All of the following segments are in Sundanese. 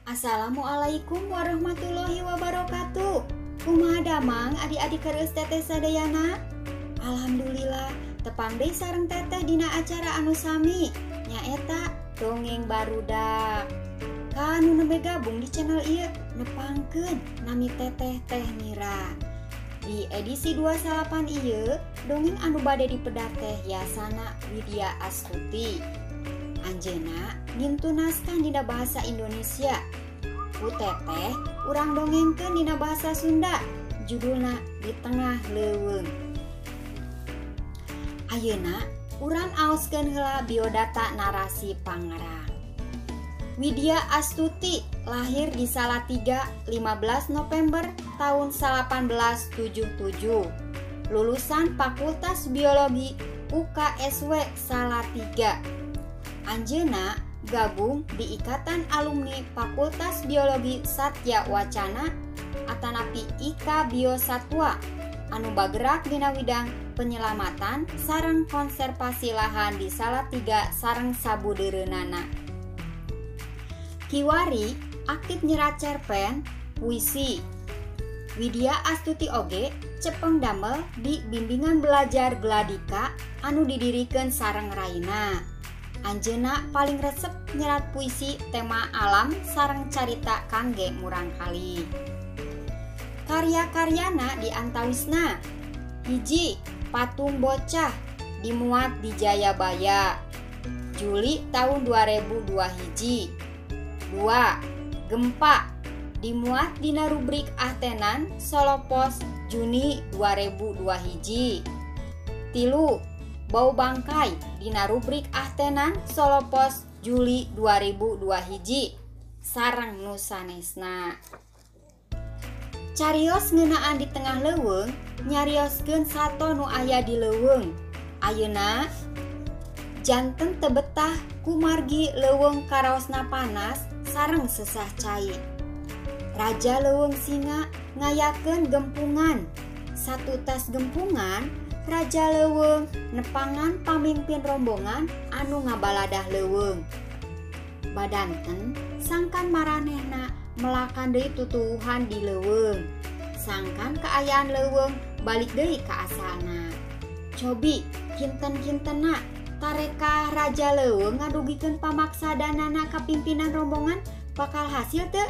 Assalamualaikum warahmatullahi wabarakatuh. Kumaha damang adik-adik kereus teteh sadayana? Alhamdulillah, tepang deui sareng teteh dina acara anu sami nyaeta dongeng barudak. Kanu nembe gabung di channel ieu nepangkeun nami teteh Teh Mira. Di edisi 28 ieu dongeng anu bade dipedar teh Yasana Widya Astuti. Anjeunna ngintunaskan dina bahasa Indonesia. Ku teteh urang dongengkeun dina bahasa Sunda. Judulna Di Tengah Leuweung. Ayeuna urang aoskeun heula biodata narasi pangarang. Widya Astuti lahir di Salatiga 15 November tahun 1877. Lulusan Fakultas Biologi UKSW Salatiga. Anjeunna gabung di Ikatan Alumni Fakultas Biologi Satya Wacana atanapi IKA Biosatwa anu bagerak dina widang penyelamatan sareng konservasi lahan di Salatiga sareng sabudeureunana. Kiwari aktif nyerat cerpen, puisi. Widya Astuti oge cepeng damel di bimbingan belajar Gladika anu didirikeun sareng raina. Anjeunna paling resep nyerat puisi tema alam sareng carita kangge murangkalih. Karya-karyana diantawisna: hiji, Patung Bocah dimuat di Jayabaya Juli tahun 2002 hiji. 2. Gempa dimuat dina rubrik Ahtenan Solo Pos Juni 2002 hiji. 3. Bau Bangkai dina rubrik Ahtenan Solo Pos Juli 2002 hiji sareng nu sanesna. Carios ngeunaan di tengah leuweung nyarioskeun sato nu aya di leuweung. Ayeuna janten teu betah ku margi leuweung karaosna panas sareng sesah cai. Raja Leuweung Singa ngayakeun gempungan. Satu tas gempungan Raja Leuweung nepangan pamimpin rombongan anu ngabaladah leuweung. Badanten sangkan maranehna melakan deui tutuwuhan di leuweung. Sangkan kaayaan leuweung balik deui ka asalna. Cobi kinten-kintenna tareka Raja Leuweung ngadugikeun pamaksadanana ka pimpinan rombongan bakal hasil teu?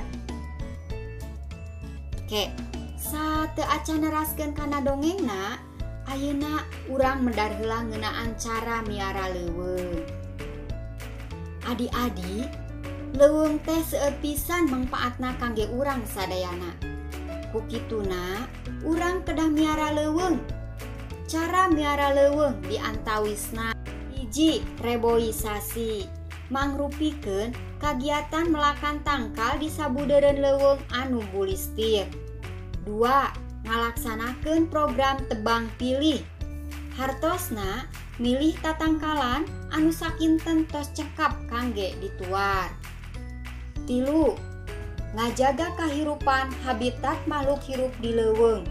Ke, sateu acan neraskeun kana dongengna. Ayeuna urang medar heula ngeunaan cara miara leuweung. Adi-adi, leuweung teh seueur pisan mangpaatna kangge urang sadayana. Kukituna, urang kedah miara leuweung. Cara miara leuweung diantawisna: hiji, reboisasi, mangrupikeun kagiatan melakan tangkal di sabudeureun leuweung anu bulistir. 2. Ngalaksanakeun program tebang pilih. Hartosna milih tatangkalan anu sakinten tos cekap kangge dituar. 3. Ngajaga kahirupan habitat makhluk hirup di leuweung.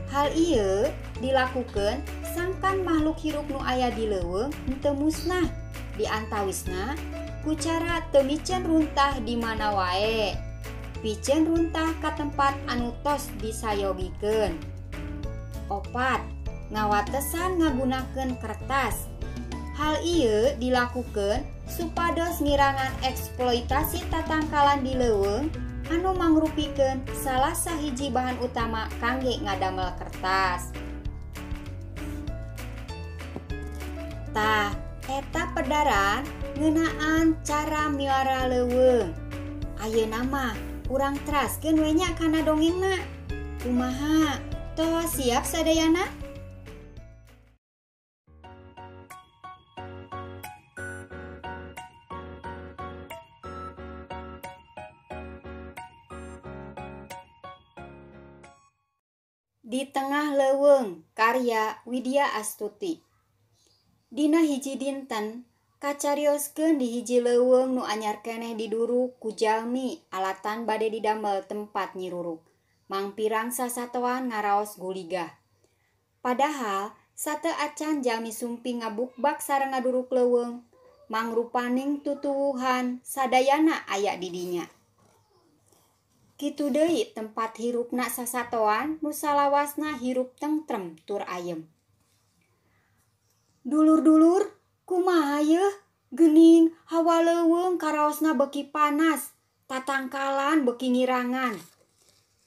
Hal ieu dilakukeun sangkan makhluk hirup nu aya di leuweung henteu musnah. Diantawisna ku cara teu micen runtah di mana wae. Piceun runtah ka tempat anu tos disayogikeun. 4. Ngawatesan ngagunakeun kertas. Hal ieu dilakukeun supados ngirangan eksploitasi tatangkalan di leuweung anu mangrupikeun salah sahiji bahan utama kangge ngadamel kertas. Tah, eta pedaran ngeunaan cara miara leuweung. Ayeuna mah urang teraskeun we nya kana dongengna. Kumaha? Tos siap sadayana? Di Tengah Leuweung karya Widya Astuti. Dina hiji dinten kacarioskeun di hiji leuweung nu anyar keneh diduruk ku jalmi alatan bade didamel tempat nyiruruk. Mangpirang sasatoan ngaraos guligah. Padahal sateu acan jalmi sumping ngabukbak sareng ngaduruk leuweung. Mangrupaning tutuwuhan sadayana aya di dinya. Kitu deui tempat hirupna sasatoan nu salawasna hirup tentrem tur ayem. Dulur-dulur, kumaha yeuh? Geuning hawa leuweung karaosna beuki panas, tatangkalan beuki ngirangan.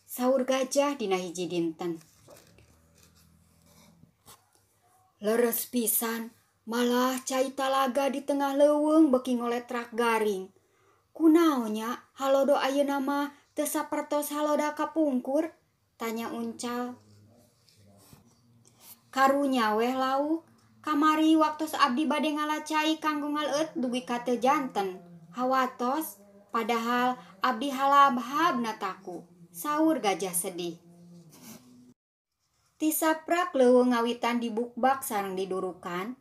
Saur Gajah dina hiji dinten. Leres pisan, malah cai talaga di tengah leuweung beuki ngoletrak garing. Kunaonya halodo ayeuna mah teu sapertos haloda kapungkur? Tanya Uncal. Karunya weh lauk. Kamari waktos abdi bade ngalacai kanggo ngaleut dugi ka teu janten. Hawatos, padahal abdi halab-habna taku. Saur Gajah sedih. Tisaprak leuweung ngawitan dibukbak sareng didurukan.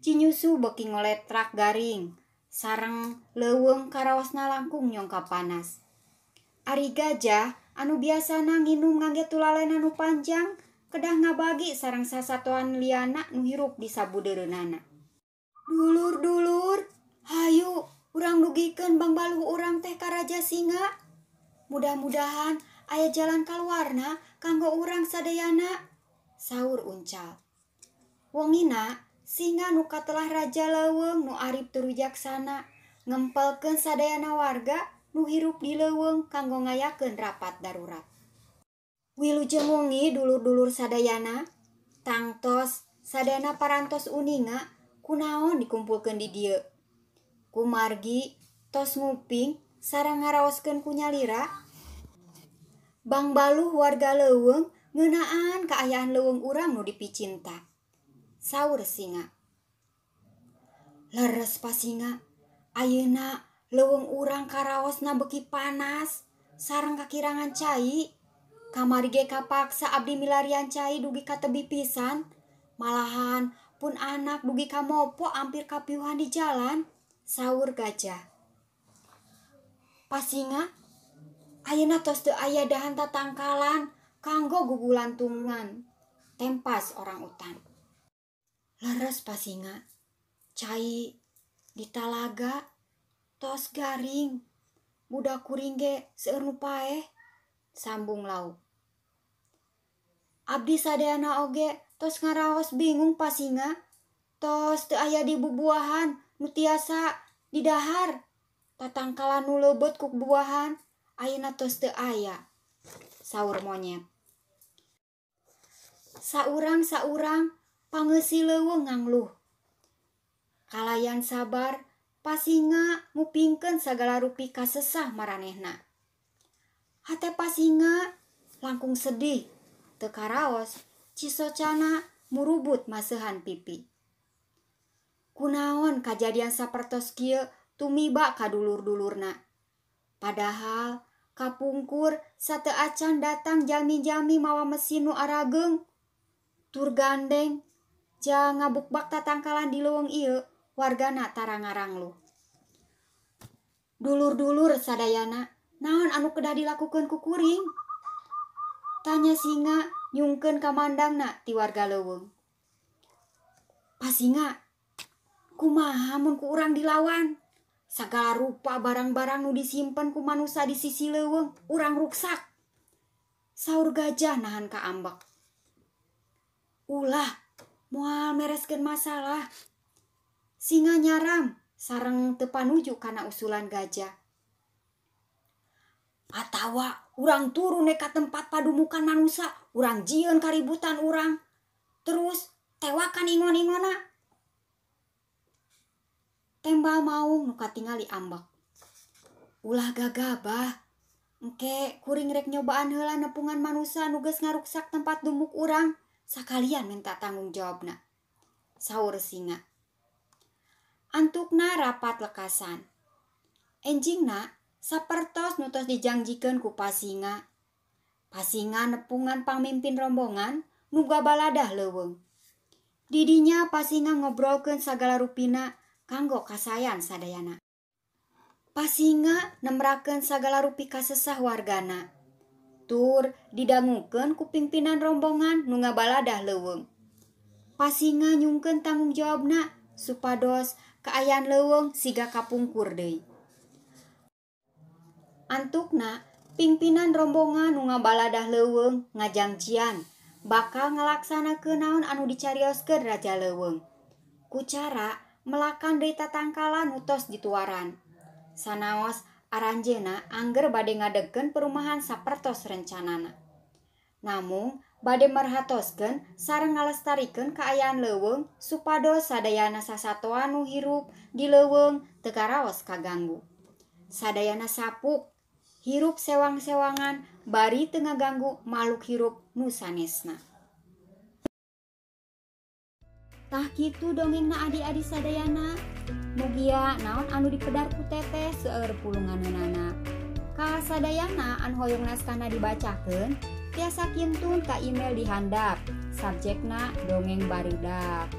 Cinyusu beuki ngoletrak garing. Sareng leuweung karaosna langkung nyongka panas. Ari Gajah anu biasana nginum ngangge tulalen anu panjang, kedah ngabagi sareng sasatoan liana nu hirup di sabudeureunana. Dulur-dulur, hayu urang dugikeun Bang Baluh urang teh ka Raja Singa. Mudah-mudahan aya jalan kaluarna kanggo urang sadayana, saur Uncal. Wongina Singa nu katelah raja leuweung nu arip tur wijaksana ngempelkeun sadayana warga nu hirup di leuweung kanggo ngayakeun rapat darurat. Wilujeng wengi dulur-dulur sadayana, tangtos sadayana parantos uninga kunaon dikumpulkeun di dieu. Kumargi tos nguping sareng ngaraoskeun ku nyalira. Bang Baluh warga leuweung ngeunaan kaayaan leuweung urang nu dipicinta, saur Singa. Leres Pasinga, ayeuna leuweung urang karaosna beuki panas sareng kakirangan cai. Kamari ge kapaksa abdi milarian cai dugi ka tebi pisan. Malahan pun anak dugi ka mopo ampir kapiuhan di jalan, saur Gajah. Pasinga, ayeuna tos teu aya dahan tatangkalan kanggo gugulantungan, tempas orang utan. Leres Pasinga, cai di talaga tos garing, budak kuring ge seueur nu paeh, sambung lauk. Abdi sadayana oge tos ngaraos bingung Pasinga, tos teu aya di bubuahan nu tiasa di dahar. Tatangkalan nu leubeut ku buahan ayeuna tos teu aya, saur Monyet. Saurang-saurang pangeusi leuweung ngangluh. Kalayan sabar Pasinga ngupingkeun sagala rupi kasesah maranehna. Hate Pasinga langkung sedih. Teu karaos, cisocana murubut maseuhan pipi. Kunaon kajadian sapertos kieu tumiba ka dulur-dulurna. Padahal kapungkur sateu acan datang jami-jami mawa mesin nu arageung. Tur gandeng jang ngabukbak tatangkalan di leuweung ieu wargana tara ngarangluh. Dulur-dulur sadayana, naon anu kedah dilakukeun ku kuring? Tanya Singa nyungkeun ka mandangna ti warga leuweung. Pasinga, kumaha mun ku urang dilawan? Sagala rupa barang-barang nu disimpen ku manusia di sisi leuweung urang ruksak, saur Gajah nahan ka ambek. Ulah, moal mereskeun masalah. Singa nyaram sareng teu panuju kana usulan Gajah. Atawa urang turun ka tempat padumukan manusia, urang jieun kaributan urang, terus tewakan ingon-ingona. Tembal maung nu katingali ambek. Ulah gagabah, engke kuring rek nyobaan heula nepungan manusia nu geus ngaruksak tempat dumuk urang, sakalian minta tanggung jawabna, saur Singa. Antukna rapat lekasan. Enjingna sapertos nu tos dijangjikeun ku Pasinga. Pasinga nepungan pamimpin rombongan nu gabaladah leuweung. Didinya Pasinga ngobrolkeun sagala rupina kanggo kasayan sadayana. Pasinga nembrakeun sagala rupi kasesah wargana. Tur didangukeun ku pimpinan rombongan nu ngabaladah leuweung. Pasinga nyungkeun tanggung jawabna supados kaayaan leuweung siga kapungkur deui. Antukna Pingpinan rombongan nu ngabaladah leuweung ngajangcian bakal ngalaksanakeun naon anu dicarioskeun Raja Leuweung. Ku cara melakan deui tatangkalan nu tos dituaran. Sanaos aranjeuna angger bade ngadegkeun perumahan sapertos rencanana. Namung bade merhatoskeun sareng ngalestarikeun kaayaan leuweung supados sadayana sasatoa nu hirup di leuweung teu karaos kaganggu. Sadayana sapuk hirup sewang-sewangan bari teu ngaganggu makhluk hirup nu sanesna. Tah kitu dongengna adi-adi sadayana. Mugia naon anu dipedar ku teteh seueur pulunganeunana. Ka sadayana anu hoyong naskahna dibacakeun tiasa kintun ka email di handap. Subjekna dongeng barudak.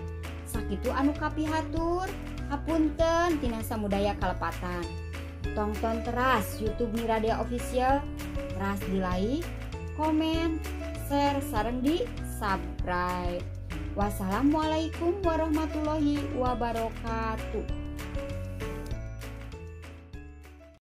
Sakitu anu kapihatur, hapunten tina samudaya kalepatan. Tonton teras YouTube Miradia Official, teras di like, komen, share, sareng di subscribe. Wassalamualaikum warahmatullahi wabarakatuh.